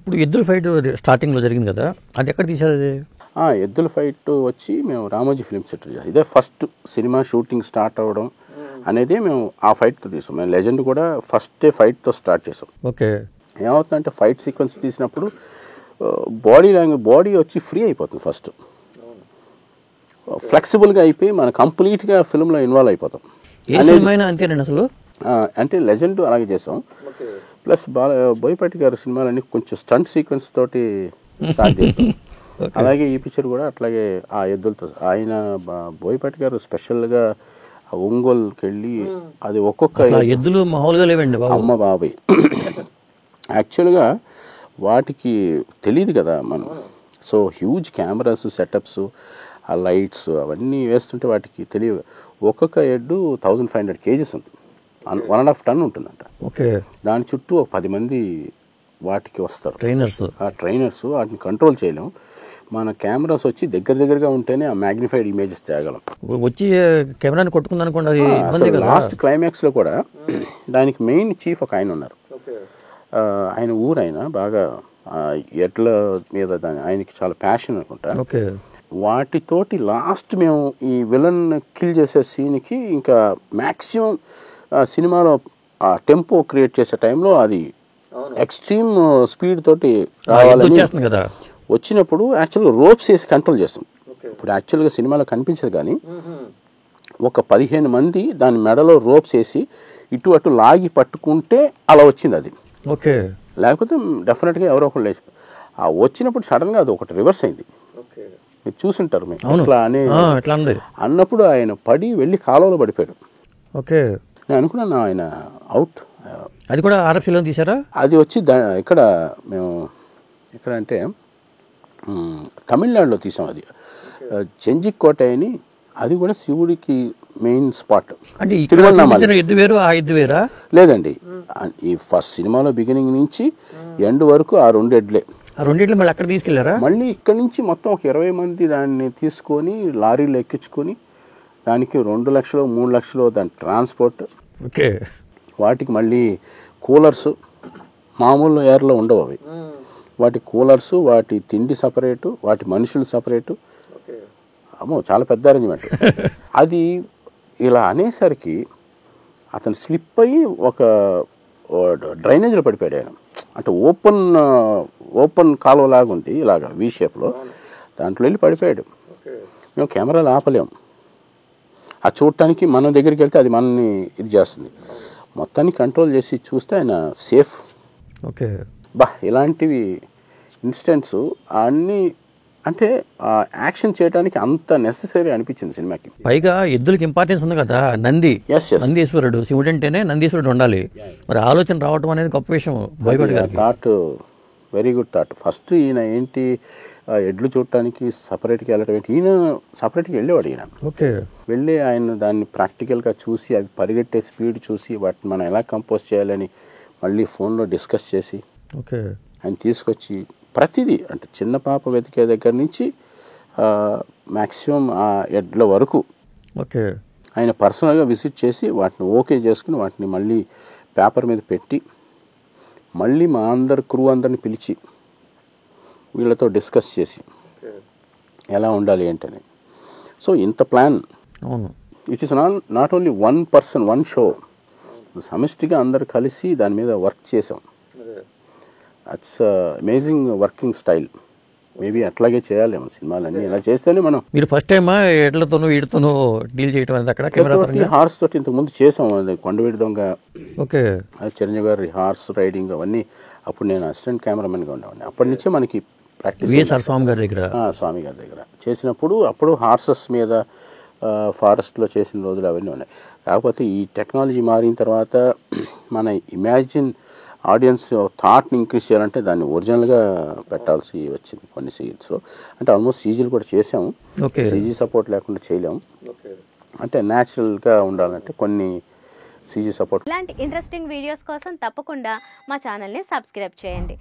ఇప్పుడు ఎద్దుల ఫైట్ స్టార్టింగ్లో జరిగింది కదా, అది ఎక్కడ తీశారు? అది ఎద్దుల ఫైట్ వచ్చి మేము రామోజీ ఫిల్మ్ సిటీ, ఇదే ఫస్ట్ సినిమా షూటింగ్ స్టార్ట్ అవ్వడం అనేది మేము ఆ ఫైట్తో తీసాం. మేము లెజెండ్ కూడా ఫస్ట్ ఫైట్తో స్టార్ట్ చేసాం. ఓకే. ఏమవుతుందంటే ఫైట్ సీక్వెన్స్ తీసినప్పుడు బాడీ వచ్చి ఫ్రీ అయిపోతుంది. ఫస్ట్ ఫ్లెక్సిబుల్గా అయిపోయి మనం కంప్లీట్గా ఫిల్మ్లో ఇన్వాల్వ్ అయిపోతాం. అంతేనండి అసలు. అంటే లెజెండ్ అలాగే చేసాం. ప్లస్ బోయపాటి గారి సినిమాలన్నీ కొంచెం స్టంట్ సీక్వెన్స్ తోటి స్టార్ట్ చేస్తాం. అలాగే ఈ పిక్చర్ కూడా అట్లాగే ఆ ఎద్దులతో. ఆయన బోయపాటి గారు స్పెషల్గా ఒంగోలుకి వెళ్ళి అది ఒక్కొక్క ఎద్దులు మామూలుగా లేవండి అమ్మ బాబాయ్. యాక్చువల్గా వాటికి తెలియదు కదా మనం. సో హ్యూజ్ కెమెరాస్ సెటప్స్, ఆ లైట్స్ అవన్నీ వేస్తుంటే వాటికి తెలియదు. ఒక్కొక్క ఎడ్డు 1500 kgs ఉంది, 1.5 ton ఉంటుందంట. ఓకే. దాని చుట్టూ ఒక 10 మంది వాటికి వస్తారు, ట్రైనర్స్. వాటిని కంట్రోల్ చేయలేం. మన కెమెరాస్ వచ్చి దగ్గరగా ఉంటేనే ఆ మ్యాగ్నిఫైడ్ ఇమేజెస్ తేగలం. వచ్చి కెమెరాని కొట్టుకుంది అనుకోండి. లాస్ట్ క్లైమాక్స్లో కూడా దానికి మెయిన్ చీఫ్ ఒక ఆయన ఉన్నారు. ఆయన ఊరైన బాగా ఎడ్ల మీద ఆయనకి చాలా ప్యాషన్ అనుకుంటా. ఓకే. వాటితోటి లాస్ట్ మేము ఈ విలన్ కిల్ చేసే సీన్కి ఇంకా మ్యాక్సిమం సినిమాలో ఆ టెంపో క్రియేట్ చేసే టైంలో అది ఎక్స్ట్రీమ్ స్పీడ్ తోటి రావాలని కదా వచ్చినప్పుడు యాక్చువల్గా రోప్స్ వేసి కంట్రోల్ చేస్తాం. ఇప్పుడు యాక్చువల్గా సినిమాలో కనిపించదు కానీ ఒక 15 మంది దాని మెడలో రోప్స్ వేసి ఇటు అటు లాగి పట్టుకుంటే అలా వచ్చింది అది. ఓకే. లేకపోతే డెఫినెట్గా ఎవరో ఒకళ్ళు లేచి వచ్చినప్పుడు సడన్గా అది ఒకటి రివర్స్ అయింది. మీరు చూసుంటారు మీరు అట్లా అన్నప్పుడు ఆయన పడి వెళ్ళి కాలువలో పడిపోయాడు. ఓకే. నేను అనుకున్నాను ఆయన అవుట్. అది కూడా ఆర్ఎఫ్సీలో తీసారా? అది వచ్చి ఇక్కడ మేము ఎక్కడంటే తమిళనాడులో తీసాం. అది చెంజికోట అని, అది కూడా శివుడికి మెయిన్ స్పాట్. అంటే ఎద్దు వేరు ఆ ఎద్దు వేరా? లేదండి, ఈ ఫస్ట్ సినిమాలో బిగినింగ్ నుంచి ఎండ్ వరకు ఆ 2 ఎడ్లే. ఆ 2 ఎడ్లు మళ్ళీ అక్కడ తీసుకెళ్లారా? మళ్ళీ ఇక్కడ నుంచి మొత్తం ఒక 20 మంది దాన్ని తీసుకొని లారీలో ఎక్కించుకొని దానికి 2 లక్షలు 3 లక్షలు దాని ట్రాన్స్పోర్ట్. ఓకే. వాటికి మళ్ళీ కూలర్స్, మామూలు ఎయిర్లో ఉండవు అవి. వాటి కూలర్స్, వాటి తిండి సపరేటు, వాటి మనుషులు సపరేటు. అమ్మో చాలా పెద్ద అరేంజ్మెంట్. అది ఇలా అనేసరికి అతను స్లిప్ అయ్యి ఒక డ్రైనేజ్లో పడిపోయాడు ఆయన. అంటే ఓపెన్ కాలువ లాగా ఉంది ఇలాగా వీ షేప్లో, దాంట్లో వెళ్ళి పడిపోయాడు. మేము కెమెరాలు ఆపలేము. ఆ చూడటానికి మనం దగ్గరికి వెళ్తే అది మనల్ని ఇది చేస్తుంది. మొత్తాన్ని కంట్రోల్ చేసి చూస్తే ఆయన సేఫ్. ఓకే. ఇలాంటివి ఇన్సిడెంట్స్ అన్నీ అంటే యాక్షన్ చేయడానికి అంత నెసెసరీ అనిపించింది సినిమాకి. పైగా ఎద్దులకి ఇంపార్టెన్స్ ఉంది కదా. నందీశ్వరుడు, శివుడు అంటేనే నందీశ్వరుడు ఉండాలి. మరి ఆలోచన రావటం అనేది గొప్ప విషయం. Thought, very good thought. First ఈయన ఏంటి ఎడ్లు చూడటానికి సపరేట్గా వెళ్ళడం ఏంటి, ఈయన సపరేట్గా వెళ్ళేవాడు. ఈయన వెళ్ళి ఆయన దాన్ని ప్రాక్టికల్గా చూసి అవి పరిగెట్టే స్పీడ్ చూసి వాటిని మనం ఎలా కంపోజ్ చేయాలని మళ్ళీ ఫోన్లో డిస్కస్ చేసి ఆయన తీసుకొచ్చి ప్రతిదీ, అంటే చిన్న పాప వెతికే దగ్గర నుంచి మ్యాక్సిమం ఆ ఎడ్ల వరకు ఆయన పర్సనల్గా విజిట్ చేసి వాటిని ఓకే చేసుకుని వాటిని మళ్ళీ పేపర్ మీద పెట్టి మళ్ళీ మా క్రూ అందరిని పిలిచి వీళ్ళతో డిస్కస్ చేసి ఎలా ఉండాలి ఏంటని. సో ఇంత plan. It is not only 1 person 1 show, సమిష్టిగా అందరు కలిసి దాని మీద వర్క్ చేసాం. That's amazing working style. Maybe అట్లాగే చేయాలేమో సినిమాలన్నీ. ఇలా చేస్తేనే మనం. మీరు ఫస్ట్ టైం ఎడ్లతోనూ వీటితోనూ డీల్ చేయడం అనేది అక్కడ హార్స్ తోటి ఇంతకుముందు చేసాం. అది కొండవీడి దొంగ, అది చిరంజీవి గారి హార్స్ రైడింగ్ అవన్నీ. అప్పుడు నేను అసిస్టెంట్ కెమెరామెన్గా ఉండేవాడిని. అప్పటి నుంచే మనకి ప్రాక్టీస్. స్వామి గారి దగ్గర చేసినప్పుడు అప్పుడు హార్సెస్ మీద ఫారెస్ట్లో చేసిన రోజులు అవన్నీ ఉన్నాయి. కాకపోతే ఈ టెక్నాలజీ మారిన తర్వాత మన ఇమాజిన్ ఆడియన్స్ థాట్ని ఇంక్రీజ్ చేయాలంటే దాన్ని ఒరిజినల్గా పెట్టాల్సి వచ్చింది కొన్ని సీన్స్లో. అంటే ఆల్మోస్ట్ సీజీలు కూడా చేసాము. సీజీ సపోర్ట్ లేకుండా చేయలేము. అంటే న్యాచురల్గా ఉండాలంటే కొన్ని సీజీ సపోర్ట్. ఇలాంటి ఇంట్రెస్టింగ్ వీడియోస్ కోసం తప్పకుండా మా ఛానల్ని సబ్స్క్రైబ్ చేయండి.